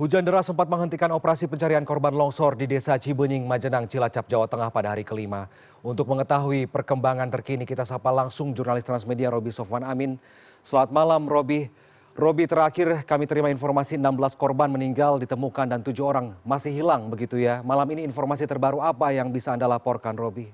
Hujan deras sempat menghentikan operasi pencarian korban longsor di Desa Cibenying, Majenang, Cilacap, Jawa Tengah pada hari kelima. Untuk mengetahui perkembangan terkini, kita sapa langsung jurnalis Transmedia Roby Sofwan Amin. Selamat malam, Roby. Roby, terakhir kami terima informasi 16 korban meninggal ditemukan dan 7 orang masih hilang begitu ya. Malam ini informasi terbaru apa yang bisa Anda laporkan, Roby?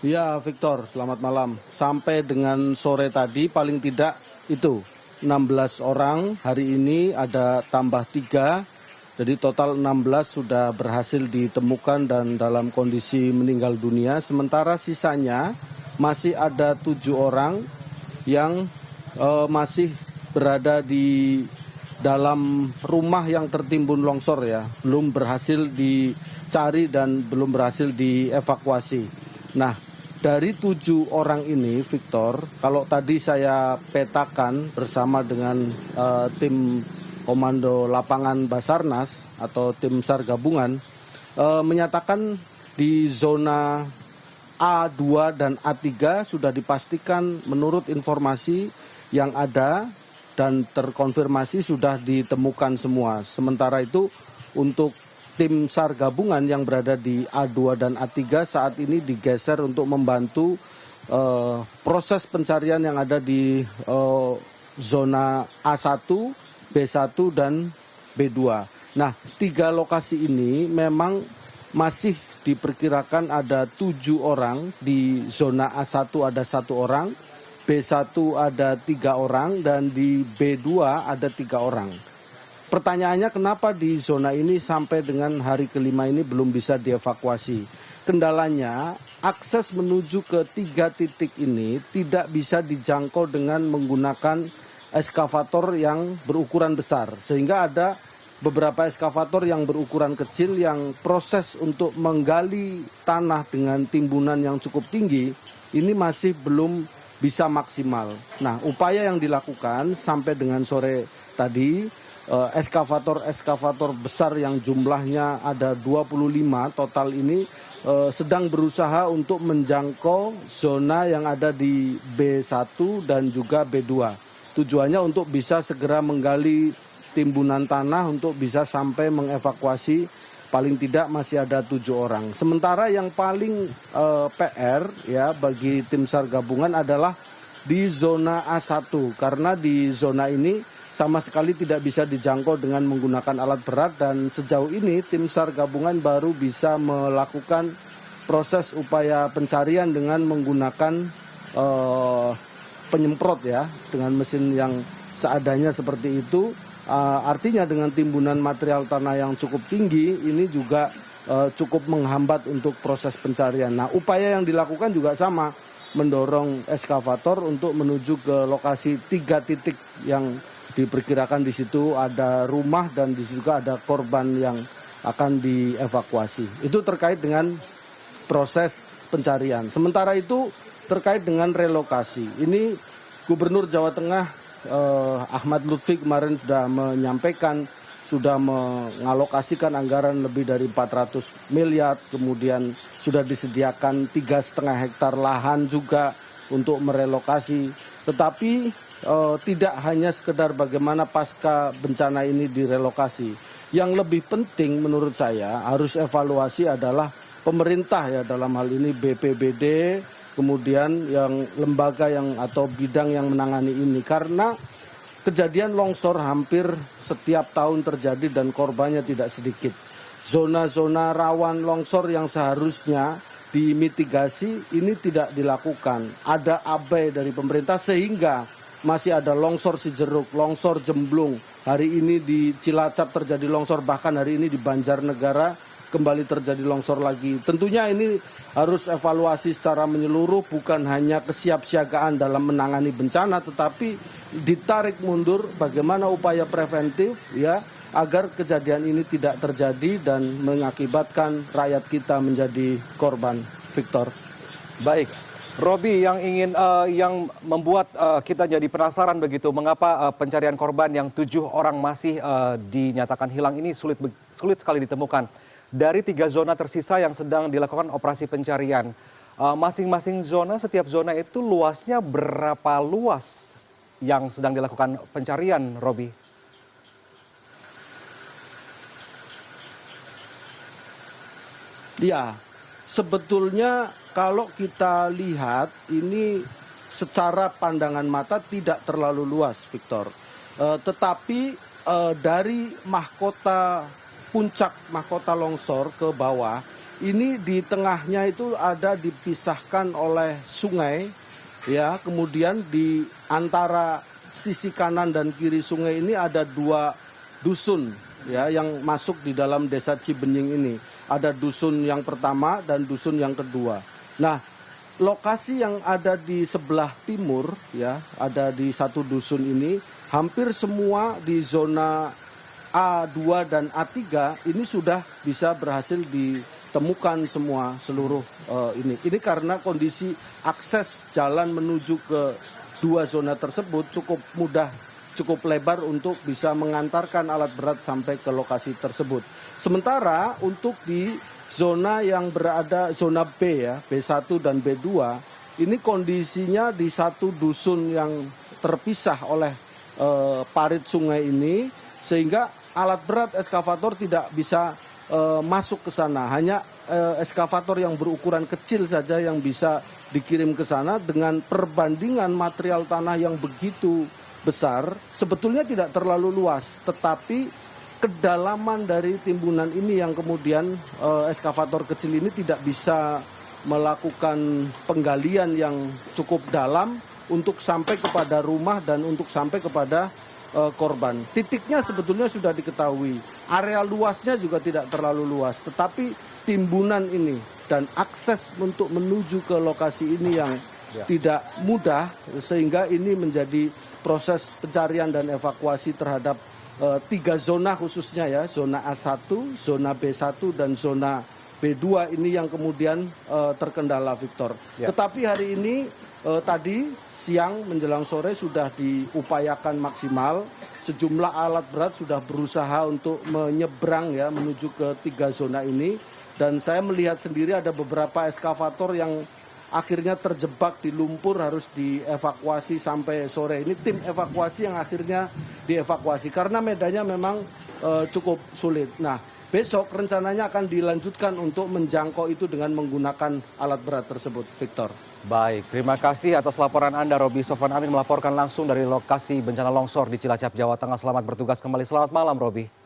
Ya, Victor, selamat malam. Sampai dengan sore tadi paling tidak itu 16 orang, hari ini ada tambah 3, jadi total 16 sudah berhasil ditemukan dan dalam kondisi meninggal dunia. Sementara sisanya masih ada 7 orang yang masih berada di dalam rumah yang tertimbun longsor ya, belum berhasil dicari dan belum berhasil dievakuasi. Nah, dari 7 orang ini, Victor, kalau tadi saya petakan bersama dengan tim Komando Lapangan Basarnas atau tim SAR gabungan, menyatakan di zona A2 dan A3 sudah dipastikan menurut informasi yang ada dan terkonfirmasi sudah ditemukan semua. Sementara itu untuk tim SAR gabungan yang berada di A2 dan A3 saat ini digeser untuk membantu proses pencarian yang ada di zona A1, B1 dan B2. Nah, 3 lokasi ini memang masih diperkirakan ada 7 orang, di zona A1 ada 1 orang, B1 ada 3 orang dan di B2 ada 3 orang. Pertanyaannya kenapa di zona ini sampai dengan hari kelima ini belum bisa dievakuasi? Kendalanya akses menuju ke 3 titik ini tidak bisa dijangkau dengan menggunakan eskavator yang berukuran besar. Sehingga ada beberapa eskavator yang berukuran kecil yang proses untuk menggali tanah dengan timbunan yang cukup tinggi ini masih belum bisa maksimal. Nah, upaya yang dilakukan sampai dengan sore tadi, eskavator besar yang jumlahnya ada 25 total ini sedang berusaha untuk menjangkau zona yang ada di B1 dan juga B2. Tujuannya untuk bisa segera menggali timbunan tanah untuk bisa sampai mengevakuasi paling tidak masih ada 7 orang. Sementara yang paling PR ya bagi tim SAR gabungan adalah di zona A1 karena di zona ini sama sekali tidak bisa dijangkau dengan menggunakan alat berat dan sejauh ini tim SAR gabungan baru bisa melakukan proses upaya pencarian dengan menggunakan penyemprot ya, dengan mesin yang seadanya seperti itu. Artinya dengan timbunan material tanah yang cukup tinggi ini juga cukup menghambat untuk proses pencarian. Nah, upaya yang dilakukan juga sama, mendorong eskavator untuk menuju ke lokasi 3 titik yang diperkirakan di situ ada rumah dan di situ juga ada korban yang akan dievakuasi. Itu terkait dengan proses pencarian. Sementara itu terkait dengan relokasi. Ini Gubernur Jawa Tengah Ahmad Lutfi kemarin sudah menyampaikan sudah mengalokasikan anggaran lebih dari 400 miliar, kemudian sudah disediakan 3,5 hektar lahan juga untuk merelokasi. Tetapi tidak hanya sekedar bagaimana pasca bencana ini direlokasi. Yang lebih penting menurut saya harus evaluasi adalah pemerintah ya, dalam hal ini BPBD, kemudian yang lembaga yang atau bidang yang menangani ini. Karena kejadian longsor hampir setiap tahun terjadi dan korbannya tidak sedikit. Zona-zona rawan longsor yang seharusnya dimitigasi ini tidak dilakukan. Ada abai dari pemerintah sehingga masih ada longsor Cijeruk, longsor Jemblung. Hari ini di Cilacap terjadi longsor, bahkan hari ini di Banjarnegara kembali terjadi longsor lagi. Tentunya ini harus evaluasi secara menyeluruh, bukan hanya kesiapsiagaan dalam menangani bencana, tetapi ditarik mundur bagaimana upaya preventif ya agar kejadian ini tidak terjadi dan mengakibatkan rakyat kita menjadi korban. Victor. Baik. Roby, yang membuat kita jadi penasaran begitu, mengapa pencarian korban yang 7 orang masih dinyatakan hilang ini sulit sekali ditemukan. Dari 3 zona tersisa yang sedang dilakukan operasi pencarian, Masing-masing zona, setiap zona itu luasnya berapa luas yang sedang dilakukan pencarian, Robi? Ya, sebetulnya kalau kita lihat ini secara pandangan mata tidak terlalu luas, Victor. Tetapi dari mahkota puncak mahkota longsor ke bawah, ini di tengahnya itu ada dipisahkan oleh sungai, ya. Kemudian di antara sisi kanan dan kiri sungai ini ada 2 dusun, ya, yang masuk di dalam desa Cibenying ini. Ada dusun yang pertama dan dusun yang kedua. Nah, lokasi yang ada di sebelah timur, ya, ada di satu dusun ini, hampir semua di zona A2 dan A3 ini sudah bisa berhasil ditemukan semua seluruh ini. Ini karena kondisi akses jalan menuju ke 2 zona tersebut cukup mudah, cukup lebar untuk bisa mengantarkan alat berat sampai ke lokasi tersebut. Sementara untuk di zona yang berada, zona B ya, B1 dan B2, ini kondisinya di satu dusun yang terpisah oleh parit sungai ini, sehingga alat berat eskavator tidak bisa masuk ke sana. Hanya eskavator yang berukuran kecil saja yang bisa dikirim ke sana dengan perbandingan material tanah yang begitu besar, sebetulnya tidak terlalu luas, tetapi kedalaman dari timbunan ini yang kemudian eskavator kecil ini tidak bisa melakukan penggalian yang cukup dalam untuk sampai kepada rumah dan untuk sampai kepada korban. Titiknya sebetulnya sudah diketahui, area luasnya juga tidak terlalu luas, tetapi timbunan ini dan akses untuk menuju ke lokasi ini yang tidak mudah, sehingga ini menjadi proses pencarian dan evakuasi terhadap 3 zona khususnya, ya, zona A1, zona B1 dan zona B2 ini yang kemudian terkendala, Victor. Ya. Tetapi hari ini tadi siang menjelang sore sudah diupayakan maksimal, sejumlah alat berat sudah berusaha untuk menyeberang, ya, menuju ke 3 zona ini, dan saya melihat sendiri ada beberapa eskavator yang akhirnya terjebak di lumpur, harus dievakuasi sampai sore. Ini tim evakuasi yang akhirnya dievakuasi karena medannya memang cukup sulit. Nah, besok rencananya akan dilanjutkan untuk menjangkau itu dengan menggunakan alat berat tersebut, Victor. Baik, terima kasih atas laporan Anda, Robi Sofwan Amin melaporkan langsung dari lokasi bencana longsor di Cilacap, Jawa Tengah. Selamat bertugas kembali, selamat malam, Robi.